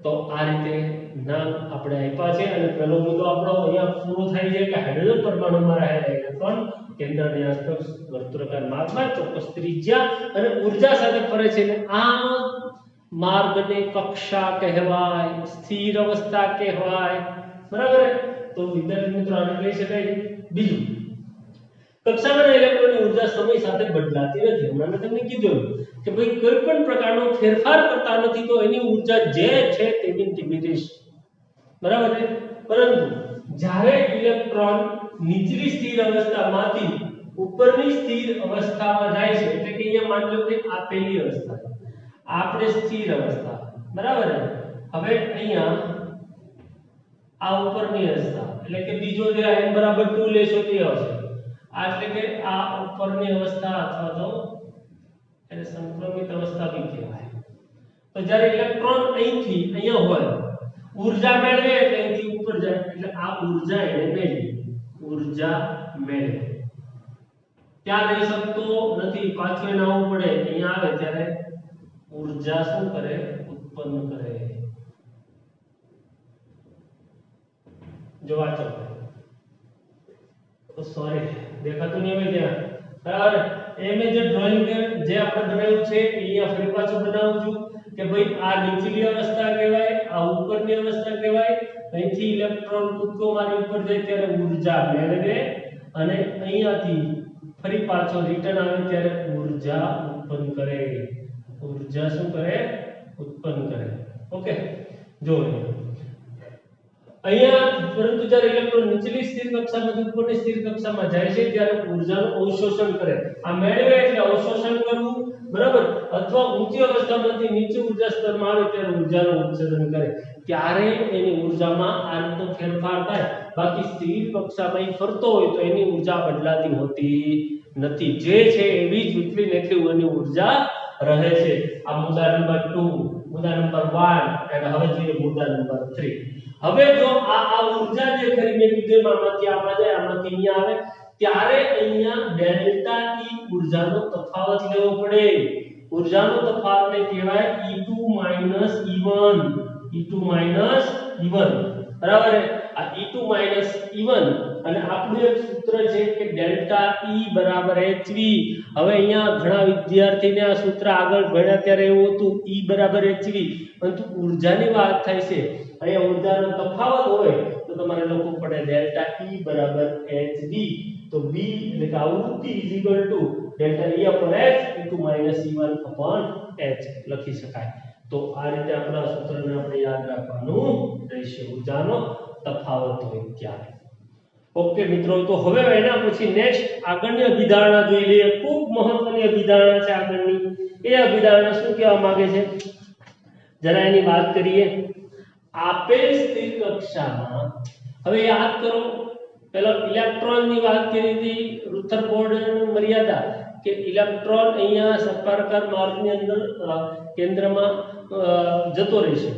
Speaker 1: તો આ રીતે નામ આપણે આપ્યા છે અને પહેલો મુદ્દો આપણો અહીંયા પૂરો થાય છે કે હાઇડ્રોજન પરમાણુમાં રહેલા ઇલેક્ટ્રોન કેન્દ્રની આસપાસ વર્તુળાકાર માર્ગમાં ચોક્કસ ત્રિજ્યા અને ઊર્જા સાથે ફરે છે અને આ માર્ગને કક્ષા કહેવાય સ્થિર અવસ્થા કહેવાય બરાબર તો વિદ્યાર્થી મિત્રો આને કહી શકાય બીજું કક્ષામાં ઇલેક્ટ્રોનની ઊર્જા સમય સાથે બદલાતી નથી હમણાં મેં તમને કીધું કે ભાઈ કોઈ પણ પ્રકારનો ફેરફાર કરતા નથી તો એની ઊર્જા જે છે તેની તેવી રહેશે બરાબર છે પરંતુ જ્યારે ઇલેક્ટ્રોન નીચલી સ્થિર અવસ્થામાંથી ઉપરની સ્થિર અવસ્થામાં જાય છે એટલે કે અહીંયા માની લો કે આ પહેલી અવસ્થા આપણે સ્થિર અવસ્થા બરાબર હવે અહીંયા આ ઉપરની અવસ્થા એટલે કે બીજો જે n બરાબર 2 લેશો તે આવશે આ એટલે કે આ ઉપરની અવસ્થા અથવા તો એને સંક્રમિત અવસ્થા બી કહેવાય તો જ્યારે ઇલેક્ટ્રોન અહીંથી અહીંયા હોય ઊર્જા મેળવે એટલે અહીંથી ઉપર જાય એટલે આ ઊર્જા એને મેળવી ઊર્જા મેળવે ત્યાં રહી શકતો નથી પાછું એને આવવું પડે અહીંયા આવે ત્યારે ઊર્જા શું કરે ઉત્પન્ન કરે જો વાંચો, सॉरी દેખાતું નહીં હોય ત્યાં બરાબર એ મેં જે ડ્રોઈંગ જે આપણે બનાવ્યું છે એ અહીંયા ફરી પાછું બનાવું છું કે ભાઈ આ નીચલી અવસ્થા કહેવાય, આ ઉપરની અવસ્થા કહેવાય, અહીંથી ઇલેક્ટ્રોન કૂદકો મારી ઉપર જાય ત્યારે ઊર્જા મેળવે અને અહીંયાથી ફરી પાછો રિટર્ન આવે ત્યારે ઊર્જા ઉત્પન્ન કરે, ઊર્જા શું કરે? ઉત્પન્ન કરે। ઓકે જો અહીંયા પરંતુ જ્યારે ઇલેક્ટ્રોન નીચલી સ્થિર કક્ષામાંથી ઉપરની સ્થિર કક્ષામાં જાય છે ત્યારે ઊર્જાનું અવશોષણ કરે। આ મેળવે એટલે અવશોષણ કરવું બરાબર, અથવા ઊંચી અવસ્થામાંથી નીચે ઊર્જા સ્તરમાં આવે ત્યારે ઊર્જાનું ઉત્સર્જન કરે, ત્યારે એની ઊર્જામાં આ રીતનો ફેરફાર થાય। બાકી સ્થિર કક્ષામાં ફરતો હોય તો એની ઊર્જા બદલાતી હોતી નથી, જે છે એવી જ વિકલીન એટલી એની ઊર્જા રહે છે। આ મુદ્દા નંબર 2, મુદ્દા નંબર 1 અને હવે જોઈએ મુદ્દા નંબર 3। હવે જો આ ઊર્જા જે ખરી મેં કીધું આમાંથી આમાં જાય આમાંથી અહીંયા આવે ત્યારે અહીંયા ડેલ્ટા E ઊર્જાનો તફાવત લેવો પડે। ઊર્જાનો તફાવતને કહેવાય E2 E1, E2 E1 બરાબર। આ E2 E1 અને આપણું એક સૂત્ર છે કે ડેલ્ટા E બરાબર hv। હવે અહીંયા ઘણા વિદ્યાર્થીને આ સૂત્ર આગળ ભણ્યા ત્યારે એવું હતું E બરાબર hv, પરંતુ ઊર્જાની વાત થાય છે અહીંયા ઊર્જાનો તફાવત હોય તો તમારે લખવું પડે ડેલ્ટા E બરાબર hv। તો v એટલે કે આવૃત્તિ delta E upon h into -E1 upon h લખી શકાય। તો આ રીતે આપણા સૂત્રને આપણે યાદ રાખવાનું રહેશે ઊર્જાનો તફાવત હોય ત્યારે। ઓકે મિત્રો, તો હવે એના પછી નેક્સ્ટ આગળની અભિધારણા જોઈ લઈએ। ખૂબ મહત્વની અભિધારણા છે આગળની। એ અભિધારણા શું કહેવા માંગે છે જરા એની વાત કરીએ। આપેલ સ્થિર કક્ષામાં હવે યાદ કરો પેલા ઇલેક્ટ્રોનની વાત કરી હતી, રુથરફોર્ડની મર્યાદા કે ઇલેક્ટ્રોન અહીંયા સર્પાકાર માર્ગની અંદર કેન્દ્રમાં જતો રહેશે।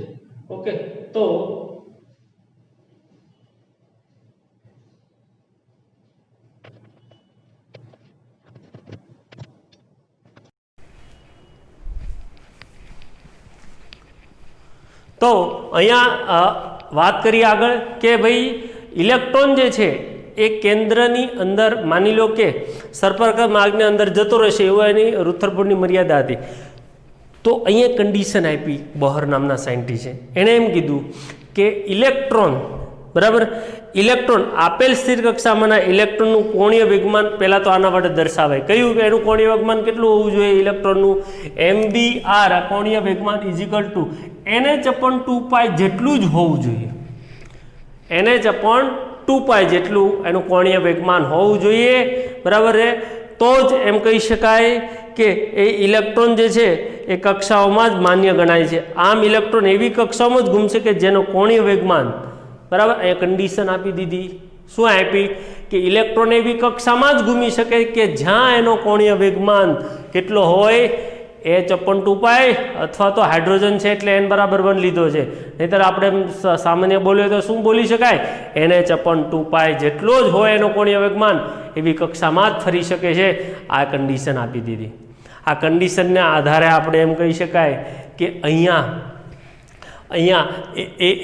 Speaker 1: ઓકે, તો અહીંયા વાત કરીએ આગળ કે ભાઈ ઇલેક્ટ્રોન જે છે એ કેન્દ્રની અંદર માની લો કે સર્પાકાર માર્ગની અંદર જતો રહેશે એવો એની રુથરફોર્ડની મર્યાદા હતી। તો અહીંયા કન્ડિશન આપી બોહર નામના સાયન્ટિસ્ટે, એણે એમ કીધું કે ઇલેક્ટ્રોન બરાબર, ઇલેક્ટ્રોન આપેલ સ્થિર કક્ષામાંના ઇલેક્ટ્રોનનું કોણીય વેગમાન પહેલાં તો આના વડે દર્શાવાય। કયું કે એનું કોણીય વેગમાન કેટલું હોવું જોઈએ ઇલેક્ટ્રોનનું? mvr કોણીય વેગમાન ઇઝિકલ ટુ nh/2π જેટલું જ હોવું જોઈએ। nh/2π જેટલું એનું કોણીય વેગમાન હોવું જોઈએ બરાબર છે। તો જ એમ કહી શકાય કે એ ઇલેક્ટ્રોન જે છે એ કક્ષાઓમાં જ માન્ય ગણાય છે। આમ ઇલેક્ટ્રોન એવી કક્ષાઓમાં જ ઘૂમશે કે જેનો કોણીય વેગમાન બરાબર, અહીંયા કન્ડિશન આપી દીધી। શું આપી? કે ઇલેક્ટ્રોન એવી કક્ષામાં જ ઘૂમી શકે કે જ્યાં એનો કોણીય વેગમાન કેટલો હોય h/2π, અથવા તો હાઇડ્રોજન છે એટલે n બરાબર 1 લીધો છે, નહીતર આપણે સામાન્ય બોલીએ તો શું બોલી શકાય? nh/2π જેટલો જ હોય એનો કોણીય વેગમાન એવી કક્ષામાં જ ફરી શકે છે। આ કન્ડિશન આપી દીધી। આ કન્ડિશનના આધારે આપણે એમ કહી શકાય કે અહીંયા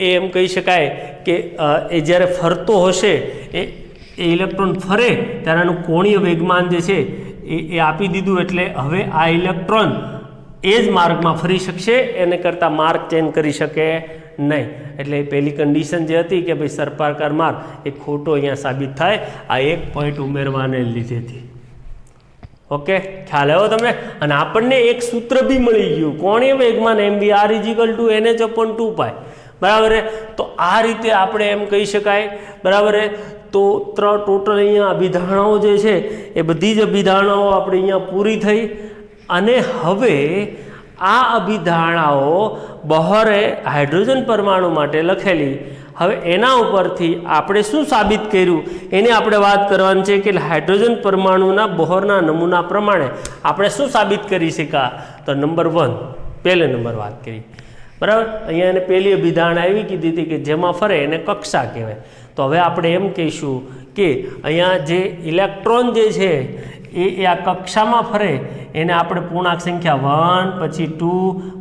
Speaker 1: એમ કહી શકાય કે એ જ્યારે ફરતો હશે એ ઇલેક્ટ્રોન ફરે ત્યારે એનું કોણીય વેગમાન જે છે એ આપી દીધું, એટલે હવે આ ઇલેક્ટ્રોન એ જ માર્ગમાં ફરી શકશે, એને કરતાં માર્ગ ચેન્જ કરી શકે નહીં। એટલે પહેલી કન્ડિશન જે હતી કે ભાઈ સર્પાકાર માર્ગ એ ખોટો અહીંયા સાબિત થાય આ એક પોઈન્ટ ઉમેરવાને લીધેથી। ઓકે, ખ્યાલ આવ્યો તમને? અને આપણને એક સૂત્ર બી મળી ગયું, કોણીય વેગમાન mvr = nh/2π બરાબર। તો આ રીતે આપણે એમ કહી શકાય બરાબર। તો ટોટલ અહીંયા અભિધારણાઓ જે છે એ બધી જ અભિધારણાઓ આપણે અહીંયા પૂરી થઈ। અને હવે આ અભિધારણાઓ બોહરે હાઇડ્રોજન પરમાણુ માટે લખેલી, હવે એના ઉપરથી આપણે શું સાબિત કર્યું એની આપણે વાત કરવાની છે કે હાઇડ્રોજન પરમાણુના બોહરના નમૂના પ્રમાણે આપણે શું સાબિત કરી શક્યા? તો નંબર 1 પહેલે નંબર વાત કરી બરાબર। અહીંયા એને પહેલી અભિધારણા એવી કીધી હતી કે જેમાં ફરે એને કક્ષા કહેવાય। તો હવે આપણે એમ કહીશું કે અહીંયા જે ઇલેક્ટ્રોન જે છે એ આ કક્ષામાં ફરે એને આપણે પૂર્ણાંક સંખ્યા 1 પછી 2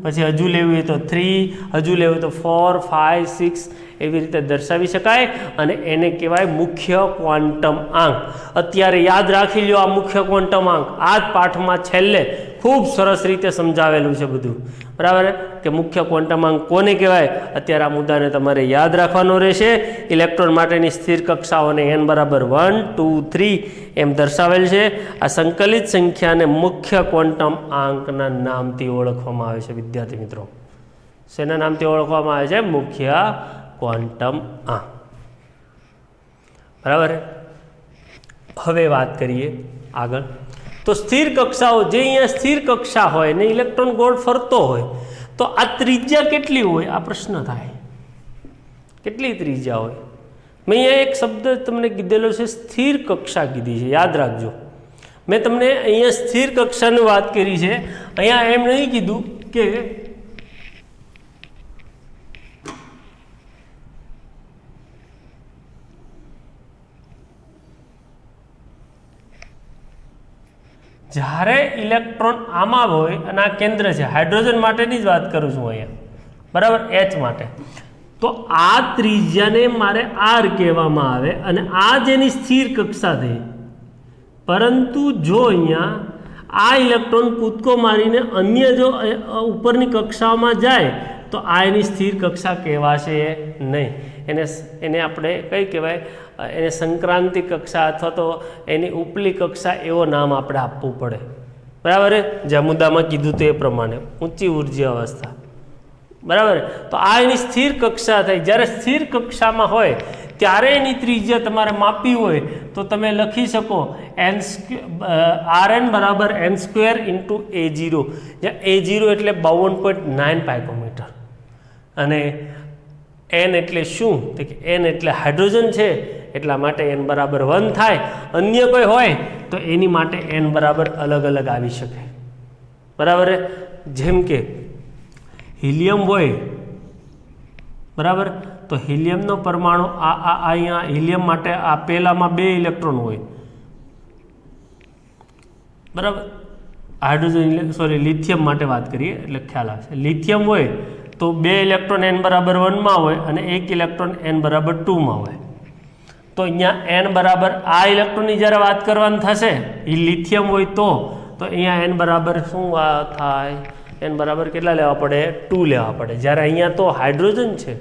Speaker 1: પછી હજુ લેવી હોય તો 3 હજુ લેવું હોય તો 4 5 6 એવી રીતે દર્શાવી શકાય અને એને કહેવાય મુખ્ય ક્વોન્ટમ આંક. અત્યારે યાદ રાખી લ્યો આ મુખ્ય ક્વોન્ટમ આંક. આ જ પાઠમાં છેલ્લે ખૂબ સરસ રીતે સમજાવેલું છે બધું, બરાબર, કે મુખ્ય ક્વોન્ટમ આંક કોને કહેવાય. અત્યારે આ મુદ્દાને તમારે યાદ રાખવાનો રહેશે. ઇલેક્ટ્રોન માટેની સ્થિર કક્ષાઓને n બરાબર 1 2 3 એમ દર્શાવેલ છે. આ સંકલિત સંખ્યાને મુખ્ય ક્વોન્ટમ આંકના નામથી ઓળખવામાં આવે છે વિદ્યાર્થી મિત્રો. શેના નામથી ઓળખવામાં આવે છે? મુખ્ય ક્વોન્ટમ આંક, બરાબર. હવે વાત કરીએ આગળ. તો સ્થિર કક્ષાઓ, જે અહીંયા સ્થિર કક્ષા હોય ને ઇલેક્ટ્રોન ગોળ ફરતો હોય તો આ ત્રિજ્યા કેટલી હોય આ પ્રશ્ન થાય. કેટલી ત્રિજ્યા હોય? મેં અહીંયા એક શબ્દ તમને કીધેલો છે, સ્થિર કક્ષા કીધી છે, યાદ રાખજો. મેં તમને અહીંયા સ્થિર કક્ષાની વાત કરી છે. અહીંયા એમ નહીં કીધું કે જ્યારે ઇલેક્ટ્રોન આમાં હોય અને આ કેન્દ્ર છે, હાઇડ્રોજન માટેની જ વાત કરું છું અહીંયા, બરાબર, H માટે, તો આ ત્રિજ્યાને મારે R કહેવામાં આવે અને આ જેની સ્થિર કક્ષા થઈ. પરંતુ જો અહીંયા આ ઇલેક્ટ્રોન કૂદકો મારીને અન્ય જો ઉપરની કક્ષાઓમાં જાય તો આ એની સ્થિર કક્ષા કહેવાશે નહીં. એને આપણે કઈ કહેવાય? એને સંક્રાંતિ કક્ષા અથવા તો એની ઉપલી કક્ષા એવો નામ આપણે આપવું પડે, બરાબર. જે મુદ્દામાં કીધું તે પ્રમાણે ઊંચી ઉર્જા અવસ્થા, બરાબર. તો આ એની સ્થિર કક્ષા થઈ. જ્યારે સ્થિર કક્ષામાં હોય ત્યારે એની ત્રિજ્યા તમારે માપવી હોય તો તમે લખી શકો Rn બરાબર n² ઇન્ટુ A0, જ્યાં A0 એટલે 52.9 પાઇકોમીટર અને n એટલે શું? તો કે n એટલે હાઇડ્રોજન છે, એટલા માટે n બરાબર 1 થાય. અન્ય કોઈ હોય તો એની માટે n બરાબર અલગ અલગ આવી શકે, બરાબર. જેમ કે હિલિયમ હોય, બરાબર, તો હિલિયમનો પરમાણુ અહીંયા હિલિયમ માટે આ પહેલામાં 2 ઇલેક્ટ્રોન હોય, બરાબર. હાઇડ્રોજન સોરી લિથિયમ માટે વાત કરીએ એટલે ખ્યાલ આવશે. લિથિયમ હોય તો 2 ઇલેક્ટ્રોન n બરાબર 1 હોય અને 1 ઇલેક્ટ્રોન n બરાબર 2 હોય. તો અહીંયા n બરાબર આ ઇલેક્ટ્રોનની જ્યારે વાત કરવાની થશે, એ લિથિયમ હોય તો અહીંયા n બરાબર શું થાય? n બરાબર કેટલા લેવા પડે? 2 લેવા પડે. જ્યારે અહીંયા તો હાઇડ્રોજન છે,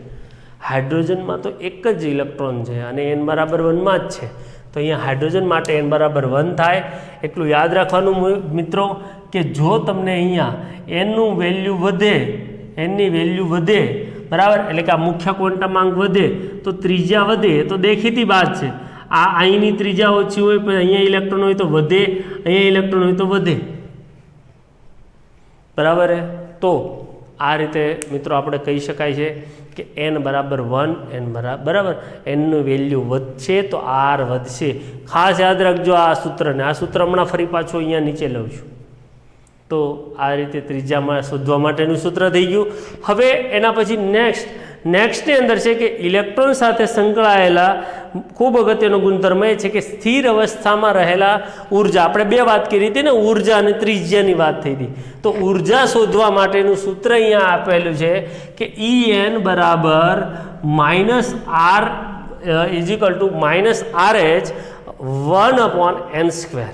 Speaker 1: હાઇડ્રોજનમાં તો એક જ ઇલેક્ટ્રોન છે અને n બરાબર 1 જ છે. તો અહીંયા હાઇડ્રોજન માટે n બરાબર 1 થાય. એટલું યાદ રાખવાનું મિત્રો કે જો તમને અહીંયા nનું વેલ્યુ વધે, nની વેલ્યુ વધે, બરાબર, એટલે કે આ મુખ્ય ક્વોન્ટમ આંક વધે તો ત્રિજ્યા વધે, તો દેખીતી વાત છે. આ અહીંની ત્રિજ્યા ઓછી હોય પણ અહીંયા ઇલેક્ટ્રોન હોય તો વધે, અહીંયા ઇલેક્ટ્રોન હોય તો વધે, બરાબર. તો આ રીતે મિત્રો આપણે કહી શકાય છે કે n બરાબર 1, n બરાબર nનું વેલ્યુ વધશે તો r વધશે. ખાસ યાદ રાખજો આ સૂત્રને. આ સૂત્ર હમણાં ફરી પાછું અહીંયા નીચે લઉં છું. તો આ રીતે ત્રિજ્યામાં શોધવા માટેનું સૂત્ર થઈ ગયું. હવે એના પછી નેક્સ્ટની અંદર છે કે ઇલેક્ટ્રોન સાથે સંકળાયેલા ખૂબ અગત્યનો ગુણધર્મ એ છે કે સ્થિર અવસ્થામાં રહેલા ઉર્જા. આપણે 2 વાત કરી હતી ને, ઉર્જા અને ત્રિજ્યાની વાત થઈ હતી. તો ઉર્જા શોધવા માટેનું સૂત્ર અહીંયા આપેલું છે કે En બરાબર -R is equal to -RH 1/n²,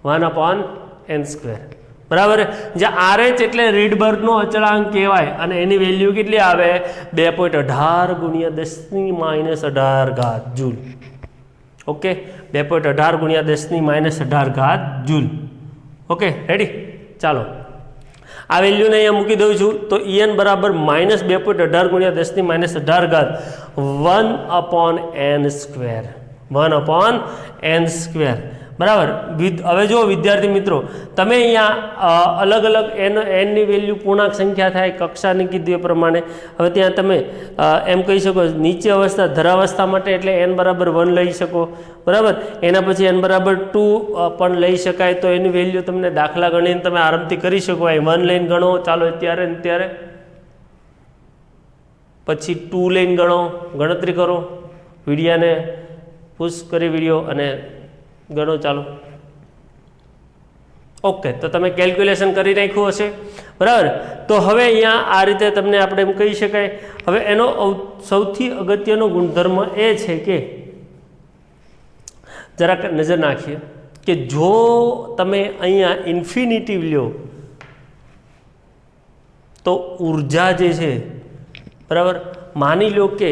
Speaker 1: 1/n², બરાબર. જ્યાં RH એટલે રીડબર્ગનો અચળાંક કહેવાય અને એની વેલ્યુ કેટલી આવે? 2.18 × 10⁻18 joule. Okay, 2.18 × 10⁻18 joule. Okay, ready? ચાલો આ વેલ્યુને અહીંયા મૂકી દઉં છું. તો En બરાબર -2.18 × 10⁻18 1/n², બરાબર. હવે જો વિદ્યાર્થી મિત્રો, તમે અહીંયા અલગ અલગ એનની વેલ્યુ પૂર્ણાંક સંખ્યા થાય કક્ષાની કીધું એ પ્રમાણે. હવે ત્યાં તમે એમ કહી શકો નીચે અવસ્થા ધરાવસ્થા માટે એટલે n બરાબર 1 લઈ શકો, બરાબર. એના પછી n બરાબર 2 પણ લઈ શકાય. તો એની વેલ્યુ તમને દાખલા ગણીને તમે આરામથી કરી શકો. અહીં 1 લઈને ગણો, ચાલો અત્યારે ત્યારે, પછી 2 લઈને ગણો, ગણતરી કરો, વિડીયાને પુશ કરી વિડીયો અને ગણો, ચાલો. ઓકે, તો તમે કેલ્ક્યુલેશન કરી નાખ્યું હશે, બરાબર. તો હવે અહીંયા આ રીતે તમને આપણે એમ કહી શકાય. હવે એનો સૌથી અગત્યનો ગુણધર્મ એ છે કે જરાક નજર નાખીએ કે જો તમે અહીંયા ઇન્ફિનિટિવ લ્યો તો ઉર્જા જે છે, બરાબર, માની લો કે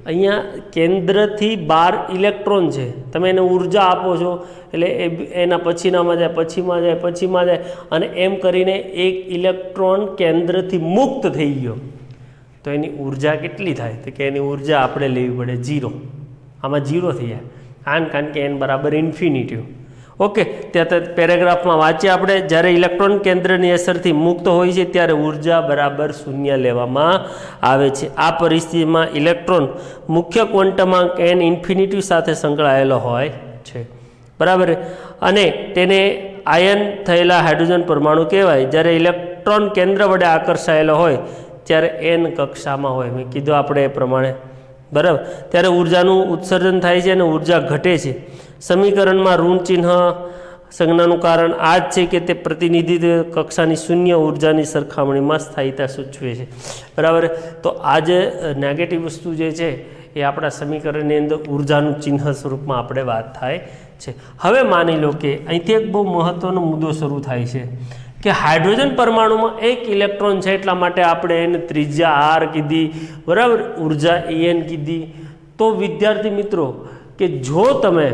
Speaker 1: અહીંયા કેન્દ્રથી 12 ઇલેક્ટ્રોન છે, તમે એને ઉર્જા આપો છો એટલે એના પછીનામાં જાય, પછીમાં જાય અને એમ કરીને એક ઇલેક્ટ્રોન કેન્દ્રથી મુક્ત થઈ ગયો તો એની ઉર્જા કેટલી થાય? તો કે એની ઉર્જા આપણે લેવી પડે 0. આમાં 0 થઈ જાય કારણ કે n બરાબર ઇન્ફિનિટિવ. ઓકે, ત્યાં પેરેગ્રાફમાં વાંચીએ આપણે, જ્યારે ઇલેક્ટ્રોન કેન્દ્રની અસરથી મુક્ત હોય છે ત્યારે ઉર્જા બરાબર 0 લેવામાં આવે છે. આ પરિસ્થિતિમાં ઇલેક્ટ્રોન મુખ્ય ક્વોન્ટમાંક n ઇન્ફિનિટી સાથે સંકળાયેલો હોય છે, બરાબર, અને તેને આયન થયેલા હાઇડ્રોજન પરમાણુ કહેવાય. જ્યારે ઇલેક્ટ્રોન કેન્દ્ર વડે આકર્ષાયેલો હોય ત્યારે n કક્ષામાં હોય, મેં કીધું આપણે એ પ્રમાણે, બરાબર, ત્યારે ઉર્જાનું ઉત્સર્જન થાય છે અને ઉર્જા ઘટે છે. સમીકરણમાં ઋણ ચિહ્ન સંજ્ઞાનું કારણ આ જ છે કે તે પ્રતિનિધિત્વ કક્ષાની શૂન્ય ઉર્જાની સરખામણીમાં સ્થાયીતા સૂચવે છે, બરાબર. તો આ જે નેગેટિવ વસ્તુ જે છે એ આપણા સમીકરણની અંદર ઉર્જાનું ચિહ્ન સ્વરૂપમાં આપણે વાત થાય છે. હવે માની લો કે અહીંથી એક બહુ મહત્વનો મુદ્દો શરૂ થાય છે કે હાઇડ્રોજન પરમાણુમાં એક ઇલેક્ટ્રોન છે એટલા માટે આપણે એને ત્રિજ્યા r કીધી, બરાબર, ઉર્જા En કીધી. તો વિદ્યાર્થી મિત્રો કે જો તમે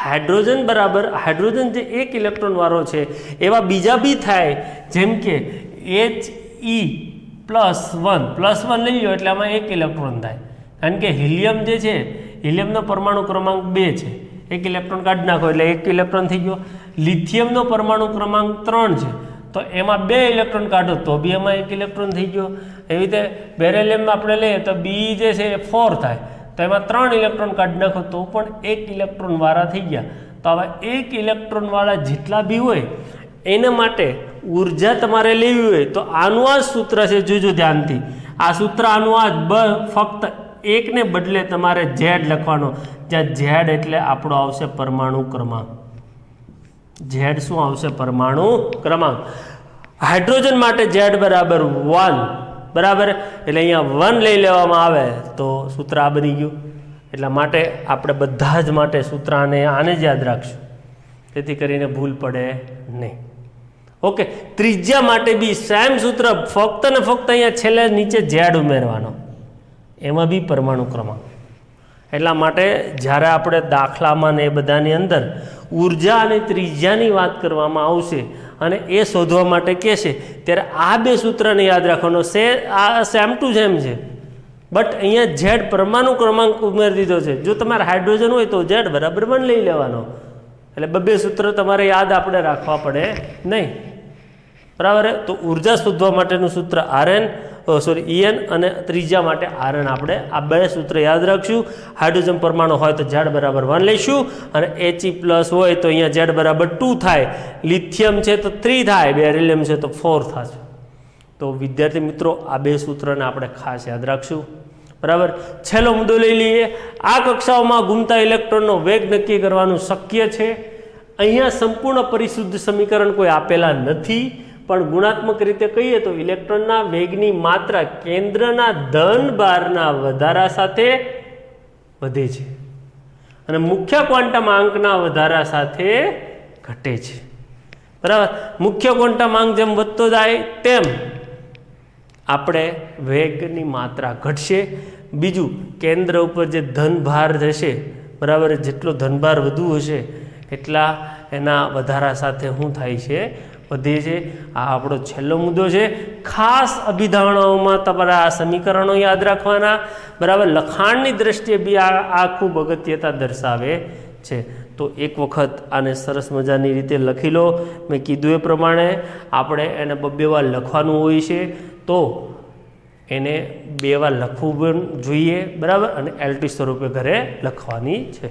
Speaker 1: હાઇડ્રોજન જે એક ઇલેક્ટ્રોન વાળો છે એવા બીજા બી થાય, જેમ કે He+1 લઈ લો એટલે આમાં એક ઇલેક્ટ્રોન થાય, કારણ કે હિલિયમ જે છે, હિલિયમનો પરમાણુ ક્રમાંક 2 છે, એક ઇલેક્ટ્રોન કાઢી નાખો એટલે એક ઇલેક્ટ્રોન થઈ ગયો. લિથિયમનો પરમાણુ ક્રમાંક 3 છે તો એમાં 2 ઇલેક્ટ્રોન કાઢો તો બી એમાં એક ઇલેક્ટ્રોન થઈ ગયો. એવી રીતે બેરેલિયમમાં આપણે લઈએ તો બી જે છે એ 4 થાય તો એમાં 3 ઇલેક્ટ્રોન કાઢી નાખો તો પણ એક ઇલેક્ટ્રોન વાળા થઈ ગયા. તો હવે એક ઇલેક્ટ્રોન વાળા જેટલા બી હોય એના માટે ઉર્જા તમારે લેવી હોય તો આનું આ સૂત્ર છે, જોજો ધ્યાનથી. આ સૂત્ર આનું આ ફક્ત એકને બદલે તમારે ઝેડ લખવાનો, જ્યાં ઝેડ એટલે આપણો આવશે પરમાણુ ક્રમાંક. ઝેડ શું આવશે? પરમાણુ ક્રમાંક. હાઇડ્રોજન માટે ઝેડ બરાબર 1, બરાબર, એટલે અહીંયા 1 લઈ લેવામાં આવે તો સૂત્ર આ બની ગયું. એટલા માટે આપણે બધા જ માટે સૂત્ર આને જ યાદ રાખશું, તેથી કરીને ભૂલ પડે નહીં. ઓકે, ત્રિજ્યા માટે બી સેમ સૂત્ર, ફક્ત ને ફક્ત અહીંયા છેલ્લે નીચે ઝેડ ઉમેરવાનો, એમાં બી પરમાણુ ક્રમાંક. એટલા માટે જ્યારે આપણે દાખલામાં ને એ બધાની અંદર ઉર્જા અને ત્રિજ્યાની વાત કરવામાં આવશે અને એ શોધવા માટે કહેશે ત્યારે આ બે સૂત્રને યાદ રાખવાનો છે. આ સેમ ટુ સેમ છે, બટ અહીંયા ઝેડ પરમાણુ ક્રમાંક ઉમેરી દીધો છે. જો તમારે હાઇડ્રોજન હોય તો ઝેડ બરાબર 1 લઈ લેવાનો, એટલે બે સૂત્ર તમારે યાદ આપણે રાખવા પડે નહીં, બરાબર. તો ઉર્જા શોધવા માટેનું સૂત્ર En અને ત્રીજા માટે Rn, આપણે આ બે સૂત્ર યાદ રાખશું. હાઇડ્રોજન પરમાણુ હોય તો ઝેડ બરાબર 1 લઈશું અને He+ હોય તો અહીંયા ઝેડ બરાબર 2 થાય, લિથિયમ છે તો 3 થાય, બેરિલિયમ છે તો 4 થશે. તો વિદ્યાર્થી મિત્રો આ બે સૂત્રને આપણે ખાસ યાદ રાખશું, બરાબર. છેલ્લો મુદ્દો લઈ લઈએ. આ કક્ષાઓમાં ઘૂમતા ઇલેક્ટ્રોનનો વેગ નક્કી કરવાનું શક્ય છે. અહીંયા સંપૂર્ણ પરિશુદ્ધ સમીકરણ કોઈ આપેલા નથી, પણ ગુણાત્મક રીતે કહીએ તો ઇલેક્ટ્રોનના વેગની માત્રા કેન્દ્રના ધન ભારના વધારા સાથે વધે છે અને મુખ્ય ક્વોન્ટમ આંકના વધારા સાથે ઘટે છે, બરાબર. મુખ્ય ક્વોન્ટમ આંક જેમ વધતો જાય તેમ આપણે વેગની માત્રા ઘટશે. બીજું, કેન્દ્ર ઉપર જે ધનભાર થશે, બરાબર, જેટલો ધનભાર વધુ હશે એટલા એના વધારા સાથે શું થાય છે? વધે છે. આ આપણો છેલ્લો મુદ્દો છે. ખાસ અભિધારણાઓમાં તમારે આ સમીકરણો યાદ રાખવાના, બરાબર. લખાણની દ્રષ્ટિએ બી આ ખૂબ અગત્યતા દર્શાવે છે. તો એક વખત આને સરસ મજાની રીતે લખી લો. મેં કીધું એ પ્રમાણે આપણે એને 2 વાર લખવાનું હોય છે, તો એને 2 વાર લખવું પણ જોઈએ, બરાબર, અને LT સ્વરૂપે ઘરે લખવાની છે.